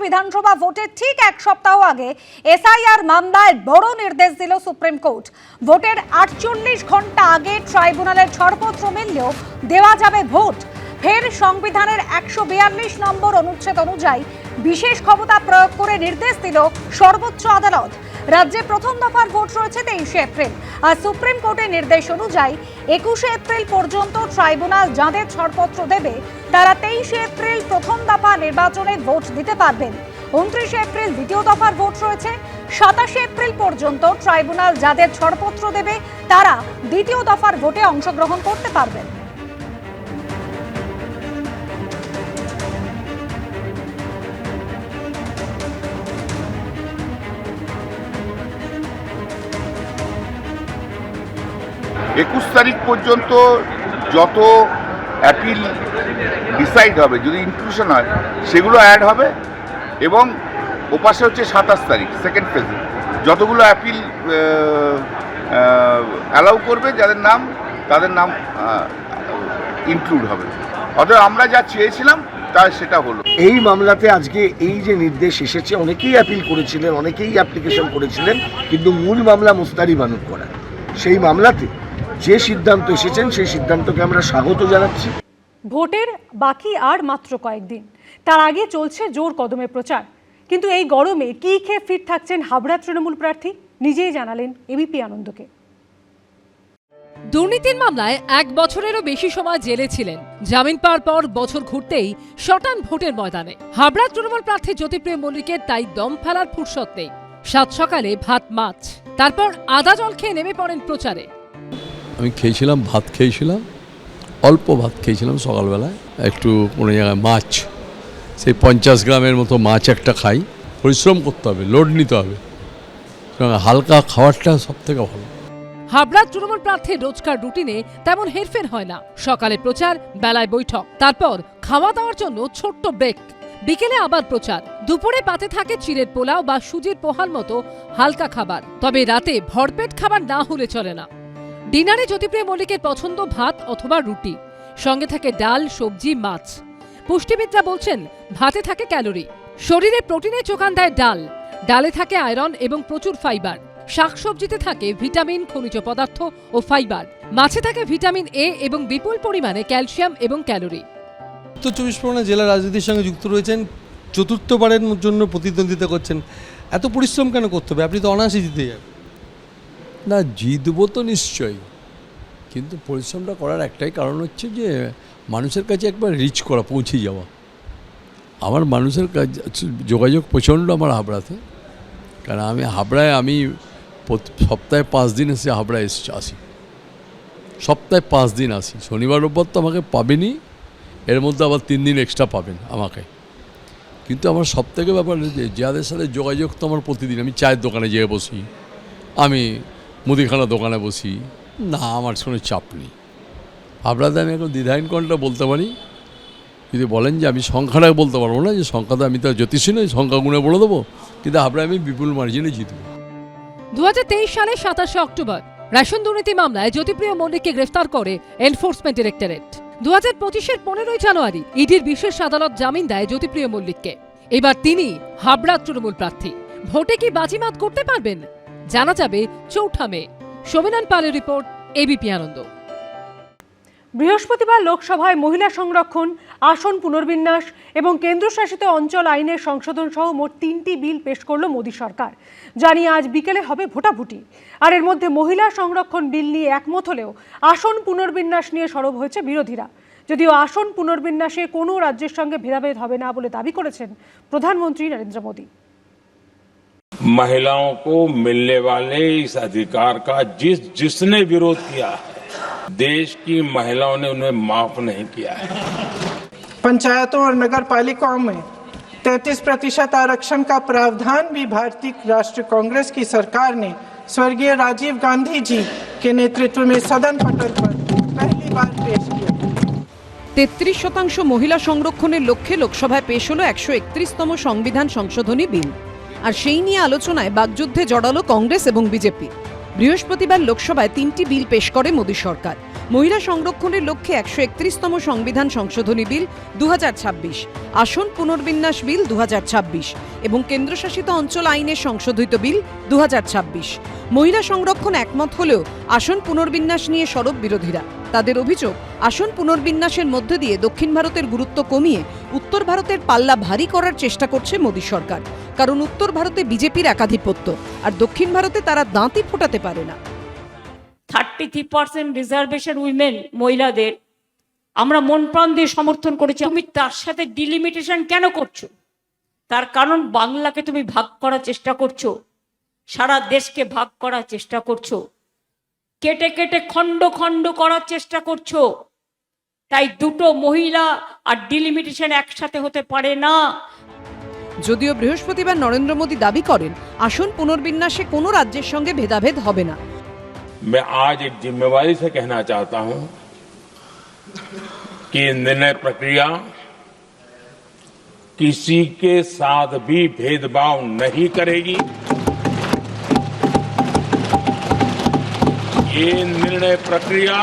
বিধানসভা ভোটের ঠিক এক সপ্তাহ আগে এসআইআর মামলায় বড় নির্দেশ দিল সুপ্রিম কোর্ট। ভোটের 48 ঘন্টা আগে ট্রাইব্যুনালের ছাড়পত্র মিললেও দেওয়া যাবে ভোট। ফের সংবিধানের 142 নম্বর অনুচ্ছেদ অনুযায়ী বিশেষ ক্ষমতা প্রয়োগ করে নির্দেশ দিল সর্বোচ্চ আদালত। রাজ্যে প্রথম দফার ভোট রয়েছে 23 এপ্রিল। আর সুপ্রিম কোর্টের নির্দেশ অনুযায়ী 21 এপ্রিল পর্যন্ত ট্রাইব্যুনাল যাদের ছাড়পত্র দেবে তারা 23 এপ্রিল প্রথম দফা নির্বাচনে ভোট দিতে পারবেন। 29 এপ্রিল দ্বিতীয় দফার ভোট রয়েছে। 27 এপ্রিল পর্যন্ত ট্রাইব্যুনাল যাদের ছাড়পত্র দেবে তারা দ্বিতীয় দফার ভোটে অংশগ্রহণ করতে পারবেন। একুশ তারিখ পর্যন্ত যত অ্যাপিল ডিসাইড হবে, যদি ইনক্লুশন হয় সেগুলো অ্যাড হবে, এবং ওপাশে হচ্ছে 27 তারিখ সেকেন্ড ফেজে যতগুলো অ্যাপিল অ্যালাউ করবে তাদের নাম ইনক্লুড হবে। অতএব আমরা যা চেয়েছিলাম তা সেটা হলো। এই মামলাতে আজকে এই যে নির্দেশ এসেছে, অনেকেই অ্যাপিল করেছিলেন, অনেকেই অ্যাপ্লিকেশন করেছিলেন, কিন্তু মূল মামলা মুস্তারি বানুর করা। সেই মামলাতে যে সিদ্ধান্ত এসেছেন সেই সিদ্ধান্তকে আমরা স্বাগত জানাচ্ছি। ভোটের বাকি আর মাত্র কয়েকদিন, তার আগে চলছে জোর কদমে প্রচার। কিন্তু এই গরমে কি খেয়ে ফিট থাকছেন হাবড়া তৃণমূল প্রার্থী, নিজেই জানালেন এবিপি আনন্দকে। দুর্নীতির মামলায় 1 বছরেরও বেশি সময় জেলে ছিলেন। জামিন পাওয়ার পর বছর ঘুরতেই শটান ভোটের ময়দানে হাবড়া তৃণমূল প্রার্থী জ্যোতিপ্রিয় মল্লিকের তাই দম ফেলার ফুরসত নেই। সাত সকালে ভাত মাছ, তারপর আদা জল খেয়ে নেমে পড়েন প্রচারে। আমি খেয়েছিলাম, ভাত খেয়েছিলাম, অল্প ভাত খেয়েছিলাম সকালবেলায়, একটু কোনো জায়গায় মাছ, সেই 50 গ্রামের মতো মাছ একটা খাই। পরিশ্রম করতে হবে, লোড নিতে হবে, হালকা খাবারটা সব থেকে ভালো। হাবড়া তৃণমূল প্রার্থীর রোজকার রুটিনে তেমন হেরফের হয় না। সকালে প্রচার, বেলায় বৈঠক, তারপর খাওয়া দাওয়ার জন্য ছোট্ট ব্রেক, বিকেলে আবার প্রচার। দুপুরে পাতে থাকে চিড়ের পোলাও বা সুজির পোহার মতো হালকা খাবার, তবে রাতে ভরপেট খাবার না হলে চলে না। ডিনারে জ্যোতিপ্রিয় মল্লিকের পছন্দ ভাত অথবা রুটি, সঙ্গে থাকে ডাল, সবজি, মাছ। পুষ্টিবিদরা বলছেন ভাতে থাকে ক্যালোরি, শরীরে প্রোটিনের যোগান দেয় ডাল, ডালে থাকে আয়রন এবং প্রচুর ফাইবার, শাকসবজিতে থাকে ভিটামিন, খনিজ পদার্থ ও ফাইবার, মাছে থাকে ভিটামিন এ এবং বিপুল পরিমাণে ক্যালসিয়াম এবং ক্যালোরি। উত্তর 24 পরগনা জেলা রাজনীতির সঙ্গে যুক্ত রয়েছেন, চতুর্থবারের জন্য প্রতিদ্বন্দ্বিতা করছেন। এত পরিশ্রম কেন করতে হবে? আপনি তো অনায়াসে জিতে যাবেন। না, জিতবো তো নিশ্চয়ই, কিন্তু পরিশ্রমটা করার একটাই কারণ হচ্ছে যে মানুষের কাছে একবার রিচ করা, পৌঁছে যাওয়া। আমার মানুষের কাছে যোগাযোগ প্রচণ্ড আমার হাবড়াতে, কারণ আমি হাবড়ায় সপ্তাহে 5 দিন এসে হাবড়ায় আসি, সপ্তাহে 5 দিন আসি। শনিবার রোববার তো আমাকে পাবেনই, এর মধ্যে আবার 3 দিন এক্সট্রা পাবেন আমাকে। কিন্তু আমার সবথেকে ব্যাপার যে যাদের সাথে যোগাযোগ তো আমার প্রতিদিন, আমি চায়ের দোকানে যেয়ে বসি, আমি মুদিখানা দোকানে বসি, না আমার কোনো চাপ নেই। হাবড়াতে আমি এখন দ্বিধাহীন কোনটা বলতে পারি। যদি বলেন যে আমি সংখ্যাটা বলতে পারবো না, যে সংখ্যাটা আমি তো জ্যোতিষী নই, সংখ্যা গুণে বলে দেবো, কিন্তু হাবড়ায় আমি বিপুল মার্জিনে জিতব। 2023 সালের 27 অক্টোবর রেশন দুর্নীতি মামলায় জ্যোতিপ্রিয় মল্লিককে গ্রেফতার করে এনফোর্সমেন্ট ডিরেক্টরেট। 2025-এর 15 জানুয়ারি ইডির বিশেষ আদালত জামিন দেয় জ্যোতিপ্রিয় মল্লিককে। এবার তিনি হাবড়া তৃণমূল প্রার্থী। ভোটে কি বাজিমাত করতে পারবেন? জানা যাবে 4 মে। শোভনান পালের রিপোর্ট, এবিপি আনন্দ। বৃহস্পতিবার লোকসভায় মহিলা সংরক্ষণ, আসন পুনর্বিন্যাস এবং কেন্দ্রশাসিত অঞ্চল আইনের সংশোধন সহ মোট 3টি বিল পেশ করল মোদী সরকার, যা নিয়ে আজ বিকেলে হবে ভোটাভুটি। আর এর মধ্যে মহিলা সংরক্ষণ বিল নিয়ে একমত হলেও আসন পুনর্বিন্যাস নিয়ে সরব হয়েছে বিরোধীরা। যদিও আসন পুনর্বিন্যাসে কোনো রাজ্যের সঙ্গে ভেদাভেদ হবে না বলে দাবি করেছেন প্রধানমন্ত্রী নরেন্দ্র মোদী। महिलाओं को मिलने वाले इस अधिकार का जिसने विरोध किया है, देश की महिलाओं ने उन्हें माफ नहीं किया है। पंचायतों और नगर पालिकाओं में 33% आरक्षण का प्रावधान भी भारतीय राष्ट्रीय कांग्रेस की सरकार ने स्वर्गीय राजीव गांधी जी के नेतृत्व में सदन पटल पर पहली बार पेश किया। 33% মহিলা সংরক্ষণের লক্ষ্যে লোকসভায় পেশ হলো 131তম সংবিধান সংশোধনী বিল। আর সেই নিয়ে আলোচনায় বাকযুদ্ধে জড়ালো কংগ্রেস এবং বিজেপি। বৃহস্পতিবার লোকসভায় 3টি বিল পেশ করে মোদী সরকার। মহিলা সংরক্ষণের লক্ষ্যে 131তম সংবিধান সংশোধনী বিল 2026, আসন পুনর্বিন্যাস বিল 2026 এবং কেন্দ্রশাসিত অঞ্চল আইনের সংশোধিত বিল 2026। মহিলা সংরক্ষণ একমত হলেও আসন পুনর্বিন্যাস নিয়ে সরব বিরোধীরা। তাদের অভিযোগ, আসন পুনর্বিন্যাসের মধ্যে দিয়ে দক্ষিণ ভারতের গুরুত্ব কমিয়ে উত্তর ভারতের পাল্লা ভারী করার চেষ্টা করছে মোদী সরকার। কারণ উত্তর ভারতে বিজেপির একাধিপত্য, আর দক্ষিণ ভারতে তারা দাঁতই ফোটাতে পারে না। 33% রিজার্ভেশন উইমেন, মহিলাদের আমরা মন প্রাণ দিয়ে সমর্থন করেছি। তুমি তার সাথে ডিলিমিটেশন কেন করছো? তার কারণ বাংলাকে তুমি ভাগ করার চেষ্টা করছো, সারা দেশকে ভাগ করার চেষ্টা করছো, কেটে কেটে খণ্ড খণ্ড করার চেষ্টা করছো। তাই দুটো মহিলা আর ডিলিমিটেশন একসাথে হতে পারে না। যদিও বৃহস্পতিবার নরেন্দ্র মোদী দাবি করেন আসন পুনর্বিন্যাসে কোনো রাজ্যের সঙ্গে ভেদাভেদ হবে না। मैं आज एक जिम्मेवारी से कहना चाहता हूं कि निर्णय प्रक्रिया किसी के साथ भी भेदभाव नहीं करेगी। ये निर्णय प्रक्रिया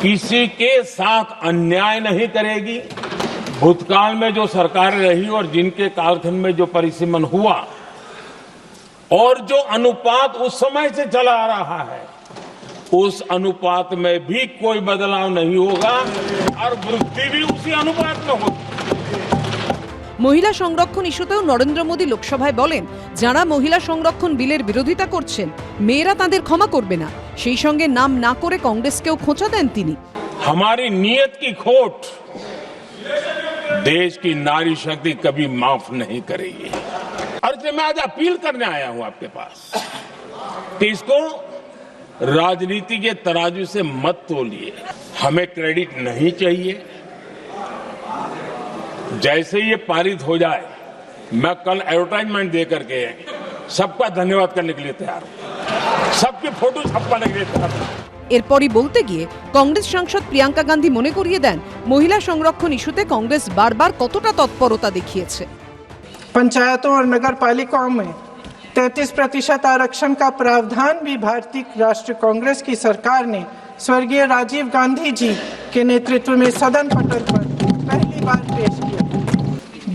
किसी के साथ अन्याय नहीं करेगी। भूतकाल में जो सरकारें रही और जिनके कालखंड में जो परिसीमन हुआ और जो अनुपात उस समय से चला आ रहा है, उस अनुपात में भी कोई बदलाव नहीं होगा और वृद्धि भी उसी अनुपात में होगी। মহিলা সংরক্ষণ ইস্যুতেও নরেন্দ্র মোদী লোকসভায় বলেন, যারা মহিলা সংরক্ষণ বিলের বিরোধিতা করছেন মেয়েরা তাদের ক্ষমা করবে না। সেই সঙ্গে নাম না করে কংগ্রেসকেও খোঁচা দেন তিনি। हमारी नीयत की खोट देश की नारी शक्ति कभी माफ नहीं करेगी। और इसलिए मैं आज अपील करने आया हूं आपके पास कि इसको राजनीति के तराजू से मत तोलिए। हमें क्रेडिट नहीं चाहिए। जैसे ये पारित हो जाए, मैं कल एडवर्टाइजमेंट दे करके सबका धन्यवाद करने के लिए तैयार हूं, सबकी फोटो छपवाने के लिए तैयार हूं। এরপরই বলতে গিয়ে কংগ্রেস সাংসদ প্রিয়াঙ্কা গান্ধী মনে করিয়ে দেন মহিলা সংরক্ষণ ইস্যুতে কংগ্রেস বারবার কতটা তৎপরতা দেখিয়েছে। पंचायतों और नगर पालिकाओं में 33% आरक्षण का प्रावधान भी भारतीय राष्ट्रीय कांग्रेस की सरकार ने स्वर्गीय राजीव गांधी जी के नेतृत्व में सदन पटल पर पहली बार पेश किया।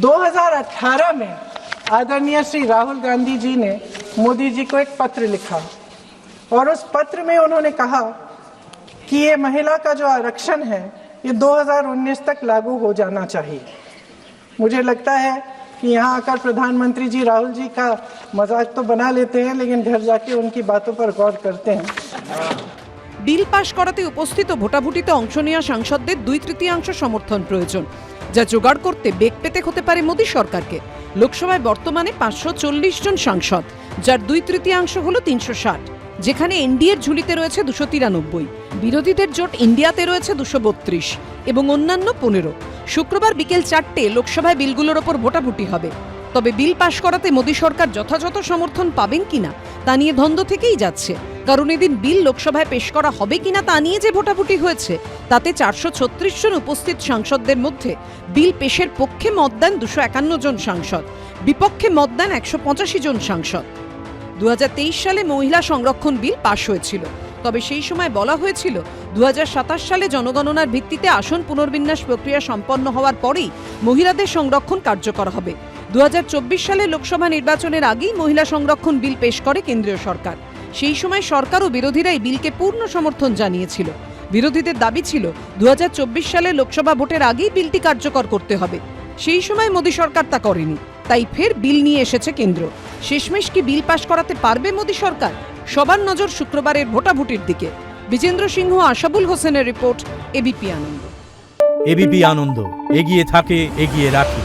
2018 में आदरणीय श्री राहुल गांधी जी ने मोदी जी को एक पत्र लिखा और उस पत्र में उन्होंने कहा कि ये महिला का जो आरक्षण है ये 2019 तक लागू हो जाना चाहिए। मुझे लगता है कि यहाँ आकर प्रधानमंत्री जी राहुल जी का मजाक तो बना लेते हैं, लेकिन घर जाके उनकी बातों पर गौर करते हैं। বিল পাশ করাতে উপস্থিত ভোটাভুটিতে অংশ নেওয়া সাংসদদের 2/3 সমর্থন প্রয়োজন, যা জোগাড় করতে বেগ পেতে হতে পারে মোদী সরকারকে। লোকসভায় বর্তমানে 540 জন সাংসদ, যার 2/3 হলো 360, যেখানে এনডিএর ঝুলিতে রয়েছে 293, বিরোধীদের জোট ইন্ডিয়াতে রয়েছে 232 এবং অন্যান্য 15। শুক্রবার বিকেল 4টে লোকসভায় বিলগুলোর ওপর ভোটাভুটি হবে। তবে বিল পাশ করাতে মোদী সরকার যথাযথ সমর্থন পাবেন কিনা তা নিয়ে দ্বন্দ্ব থেকেই যাচ্ছে। কারণ এদিন বিল লোকসভায় পেশ করা হবে কিনা তা নিয়ে যে ভোটাভুটি হয়েছে, তাতে 436 জন উপস্থিত সাংসদদের মধ্যে বিল পেশের পক্ষে মত দেন 251 জন সাংসদ, বিপক্ষে মত দেন 185 জন সাংসদ। 2023 সালে মহিলা সংরক্ষণ বিল পাশ হয়েছিল। তবে সেই সময় বলা হয়েছিল 2027 সালে জনগণনার ভিত্তিতে আসন পুনর্বিন্যাস প্রক্রিয়া সম্পন্ন হওয়ার পরেই মহিলাদের সংরক্ষণ কার্যকর হবে। 2024 সালে লোকসভা নির্বাচনের আগেই মহিলা সংরক্ষণ বিল পেশ করে কেন্দ্রীয় সরকার। সেই সময় সরকার ও বিরোধীরা এই বিলকে পূর্ণ সমর্থন জানিয়েছিল। বিরোধীদের দাবি ছিল 2024 সালে লোকসভা ভোটের আগেই বিলটি কার্যকর করতে হবে। সেই সময় মোদী সরকার তা করেনি, তাই ফের বিল নিয়ে এসেছে কেন্দ্র। শেষমেশ কি বিল পাশ করাতে পারবে মোদী সরকার? সবার নজর শুক্রবারের ভোটাভুটির দিকে। বিজেন্দ্র সিংহ, আশাবুল হোসেনের রিপোর্ট, এবিপি আনন্দ। এবিপি আনন্দ, এগিয়ে থাকে, এগিয়ে রাখে।